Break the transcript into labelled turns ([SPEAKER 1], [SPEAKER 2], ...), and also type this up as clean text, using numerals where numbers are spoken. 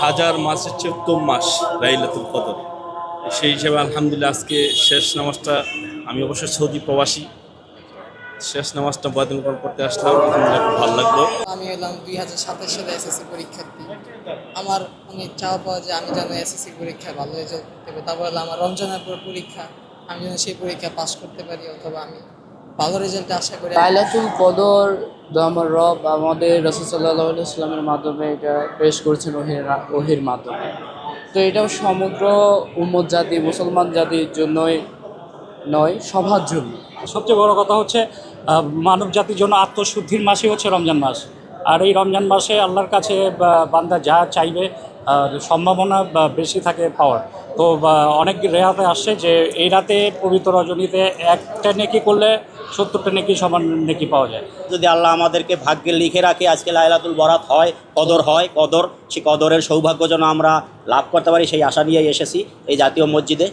[SPEAKER 1] হাজার মাসের চেয়ে উত্তম মাস লাইলাতুল কদর। সেই হিসেবে আলহামদুলিল্লাহ আজকে শেষ নামাজটা, আমি অবশ্য সৌদি প্রবাসী, শেষ নামাজটা বয়াতুল কদর পড়তে আসলাম, আলহামদুলিল্লাহ খুব ভালো লাগলো।
[SPEAKER 2] আমি এলাম 2027 সালে এসএসসি পরীক্ষার্থী। আমার অনেক চাওয়া পাওয়া যে আমি যেন এসএসসি পরীক্ষায় ভালো রেজাল্ট করতে পারি। তারপর হলো আমার রমজানের পর পরীক্ষা, আমি যেন সেই পরীক্ষা পাস করতে পারি অথবা আমি ভালো রেজাল্ট আশা করি।
[SPEAKER 3] লাইলাতুল কদর আমার রব আমাদের রাসূল সাল্লাল্লাহু আলাইহি ওয়াসাল্লামের মাধ্যমে এটা পেশ করেছেন ওহির মাধ্যমে। তো এটাও সমগ্র উম্মত জাতি, মুসলমান জাতির জন্যই নয়, সবার জন্য।
[SPEAKER 4] সবচেয়ে বড় কথা হচ্ছে মানব জাতির জন্য আত্মশুদ্ধির মাসই হচ্ছে রমজান মাস। আর এই রমজান মাসে আল্লাহর কাছে বান্দা যা চাইবে সম্ভাবনা বেশি থাকে পাওয়ার। তো অনেক রেহাতে আসছে যে এই রাতে পবিত্র রজনীতে একটা নেকি করলে 70টা নেকি সমান নেকি পাওয়া যায়।
[SPEAKER 5] যদি আল্লাহ আমাদেরকে ভাগ্যে লিখে রাখে আজকে লাইলাতুল বরাত হয়, কদর, সেই কদরের সৌভাগ্য যেন আমরা লাভ করতে পারি, সেই আশা নিয়েই এসেছি এই জাতীয় মসজিদে।